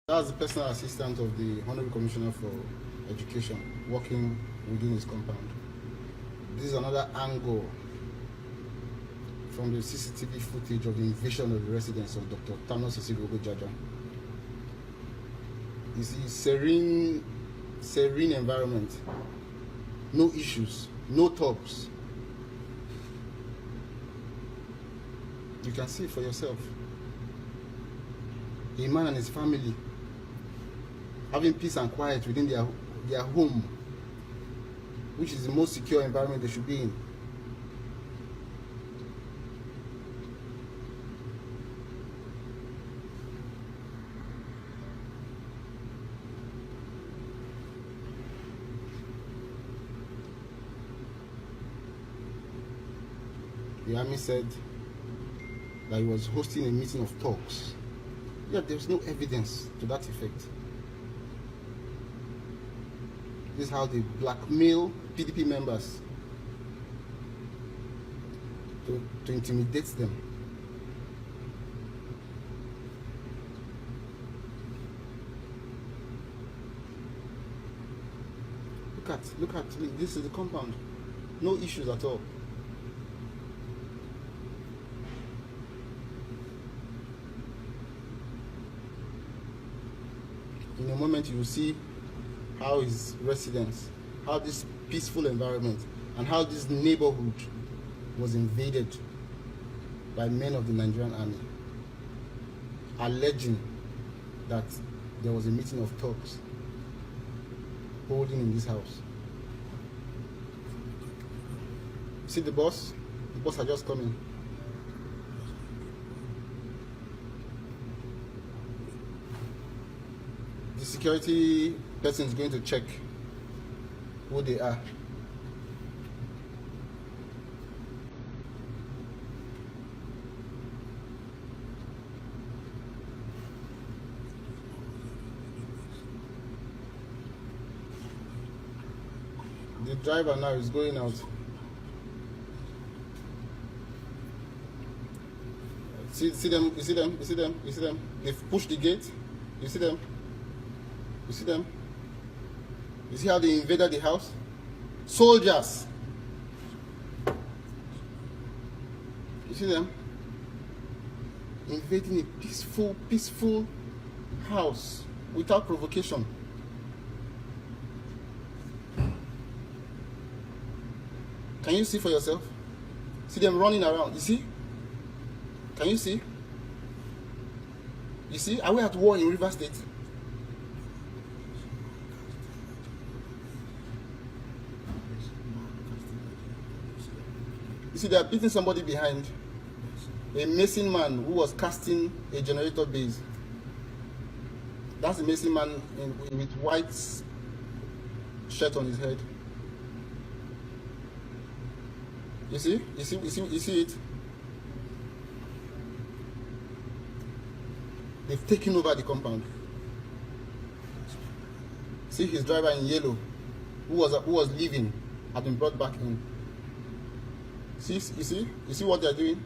That's the personal assistant of the Honorable Commissioner for Education working within his compound. This is another angle from the CCTV footage of the invasion of the residence of Dr. Tamunosisi Gogo Jaja. You see, serene environment, no issues, no talks. You can see it for yourself. A man and his family having peace and quiet within their home, which is the most secure environment they should be in. The army said that he was hosting a meeting of talks. Yet there's no evidence to that effect. This is how they blackmail PDP members to intimidate them. Look at, this is the compound. No issues at all. In a moment you will see how his residence, how this peaceful environment, and how this neighborhood was invaded by men of the Nigerian army, alleging that there was a meeting of talks holding in this house. See the boss? The boss had just come in. The security person is going to check who they are. The driver now is going out. See them, you see them, you see them, you see them. They've pushed the gate. You see them? You see them? You see how they invaded the house? Soldiers. You see them? Invading a peaceful house without provocation. Can you see for yourself? See them running around. You see? Can you see? You see? Are we at war in River State? You see, they are beating somebody behind. A mason man who was casting a generator base. That's a mason man with white shirt on his head. You see? You see it? They've taken over the compound. See his driver in yellow, who was leaving, had been brought back in. See, you see what they're doing?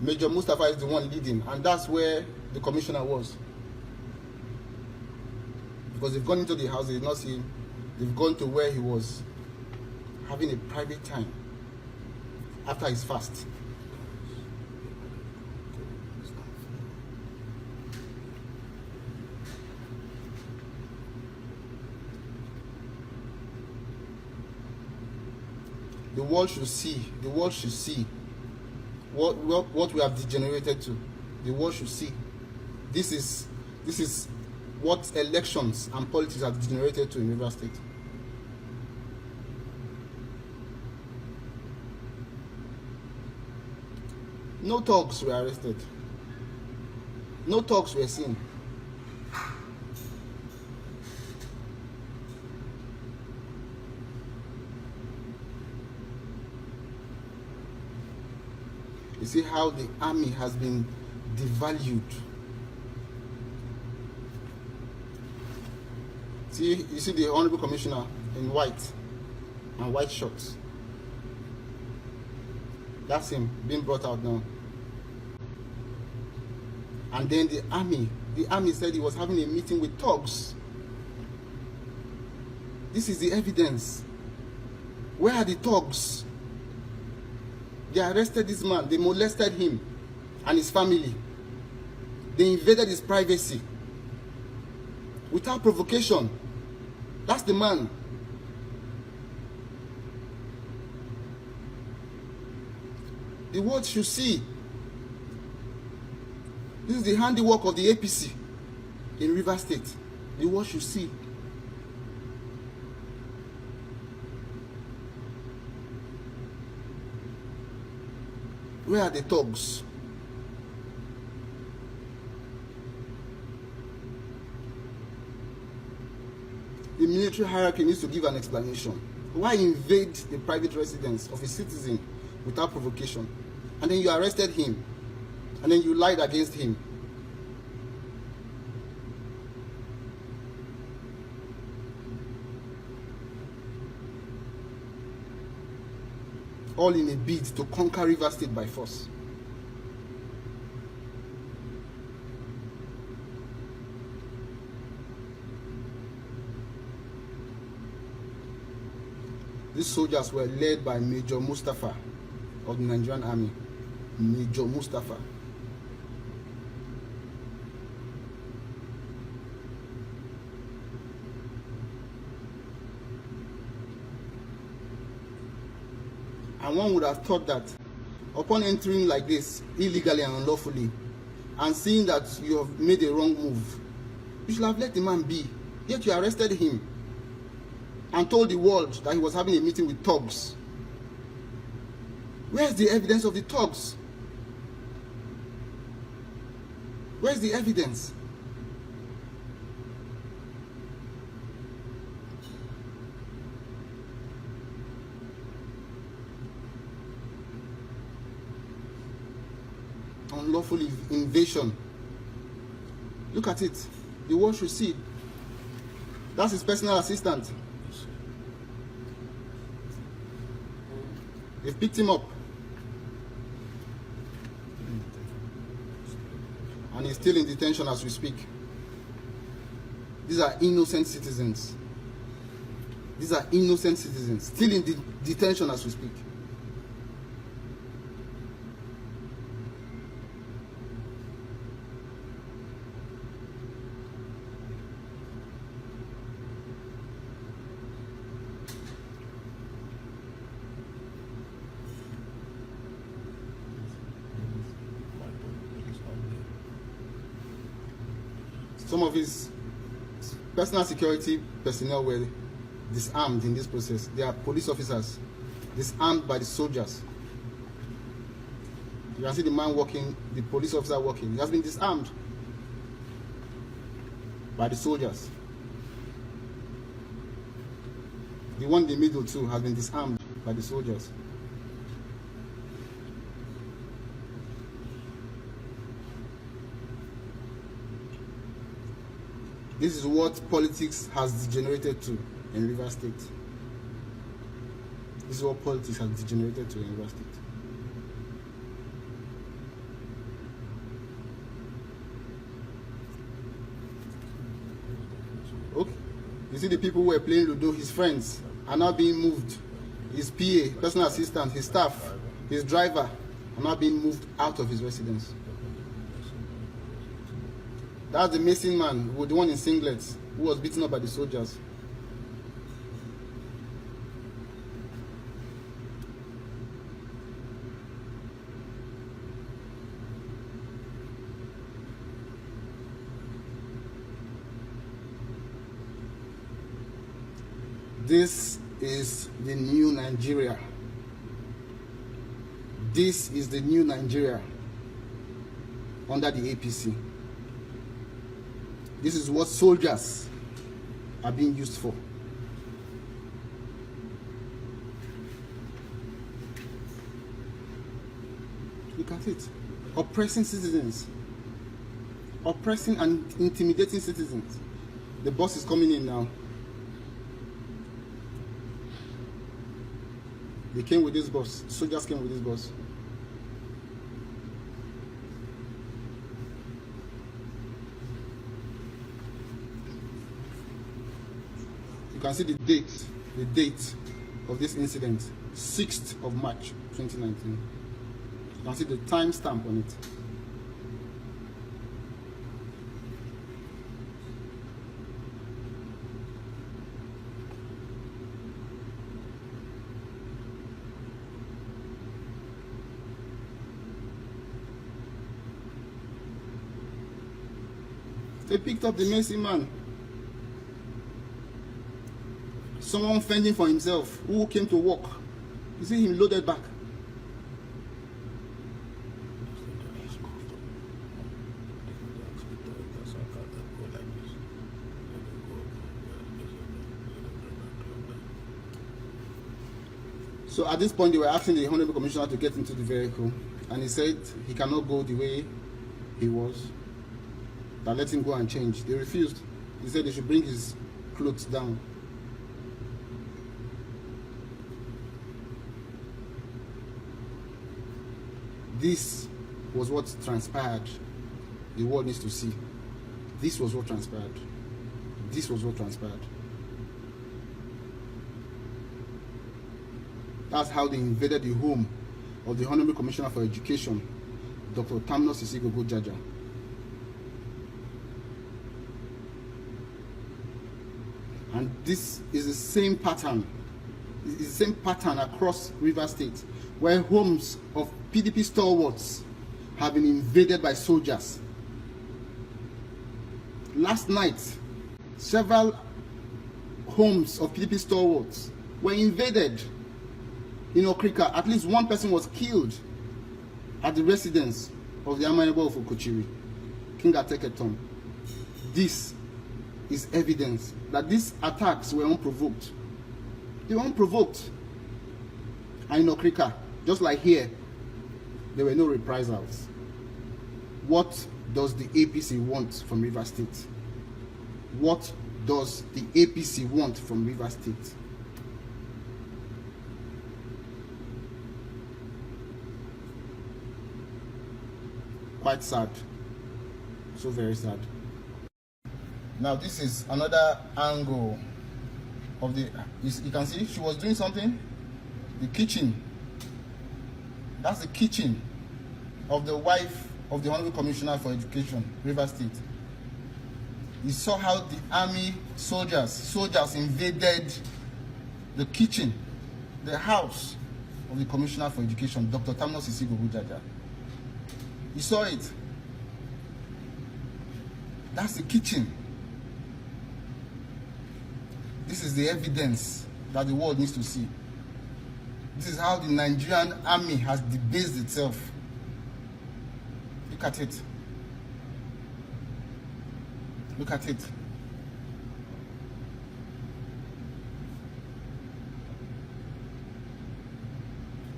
Major Mustafa is the one leading, and that's where the commissioner was. Because they've gone into the house, they did not see him. They've gone to where he was having a private time after his fast. The world should see what we have degenerated to. The world should see. This is what elections and politics have degenerated to in River State. No thugs were arrested. No thugs were seen. You see how the army has been devalued. See, you see the Honorable Commissioner in white and white shorts. That's him being brought out now. And then the army said he was having a meeting with thugs. This is the evidence. Where are the thugs? They arrested this man. They molested him and his family. They invaded his privacy without provocation. That's the man. The world should see. This is the handiwork of the APC in Rivers State. The world should see. Where are the thugs? The military hierarchy needs to give an explanation. Why invade the private residence of a citizen without provocation? And then you arrested him. And then you lied against him. All in a bid to conquer Rivers State by force. These soldiers were led by Major Mustafa of the Nigerian Army. Major Mustafa. And one would have thought that upon entering like this, illegally and unlawfully, and seeing that you have made a wrong move, you should have let the man be. Yet you arrested him and told the world that he was having a meeting with thugs. Where's the evidence of the thugs? Where's the evidence? Unlawful invasion. Look at it. The world should see. That's his personal assistant. They've picked him up. And he's still in detention as we speak. These are innocent citizens. These are innocent citizens. Still in detention as we speak. Some of his personal security personnel were disarmed in this process. They are police officers, disarmed by the soldiers. You can see the man walking, the police officer walking. He has been disarmed by the soldiers. The one in the middle too has been disarmed by the soldiers. This is what politics has degenerated to in Rivers State. This is what politics has degenerated to in Rivers State. Okay. You see the people who were playing Ludo, his friends, are now being moved. His PA, personal assistant, his staff, his driver, are now being moved out of his residence. That's the missing man, the one in singlets, who was beaten up by the soldiers. This is the new Nigeria. This is the new Nigeria under the APC. This is what soldiers are being used for. Look at it. Oppressing citizens. Oppressing and intimidating citizens. The boss is coming in now. They came with this bus. Soldiers came with this bus. can see the date of this incident, 6th of March 2019. You can see the time stamp on it. They picked up the missing man. Someone fending for himself who came to work. You see him loaded back. So at this point, they were asking the Honorable Commissioner to get into the vehicle, and he said he cannot go the way he was. That let him go and change. They refused. He said they should bring his clothes down. This was what transpired. The world needs to see. This was what transpired. This was what transpired. That's how they invaded the home of the Honorable Commissioner for Education, Dr. Tamunosisi Gogo Jaja. And this is the same pattern. It's the same pattern across Rivers State, where homes of PDP stalwarts have been invaded by soldiers. Last night, several homes of PDP stalwarts were invaded in Okrika. At least one person was killed at the residence of the Amenable of Okochiri, King Ateketon. This is evidence that these attacks were unprovoked. They were unprovoked. And in Okrika, just like here, there were no reprisals. What does the APC want from Rivers State? What does the APC want from Rivers State? Quite sad. So very sad. Now this is another angle of the, you can see she was doing something. The kitchen. That's the kitchen of the wife of the Honorable Commissioner for Education, Rivers State. You saw how the army soldiers invaded the kitchen, the house of the Commissioner for Education, Dr. Tamunosisi Gogo Jaja. You saw it. That's the kitchen. This is the evidence that the world needs to see. This is how the Nigerian army has debased itself. Look at it. Look at it.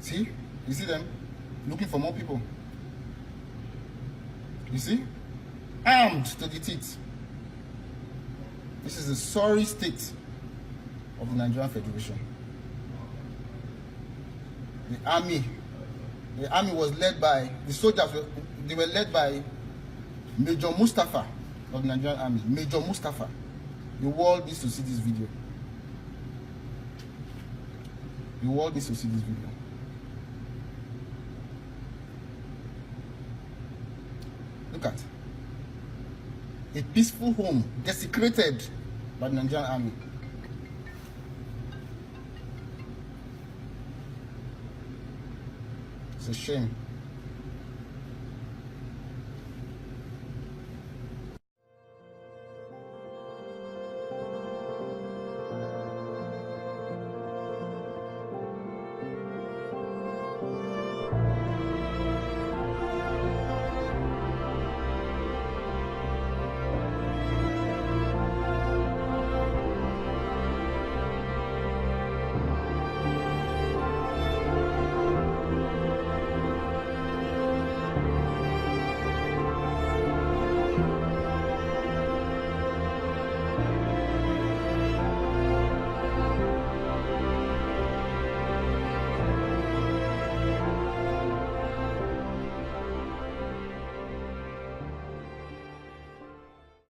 See? You see them? Looking for more people. You see? Armed to the teeth. This is the sorry state of the Nigerian Federation. The army was led by, the soldiers, they were led by Major Mustafa of the Nigerian Army. Major Mustafa. The world needs to see this video. The world needs to see this video. Look at a peaceful home desecrated by the Nigerian Army. It's a shame.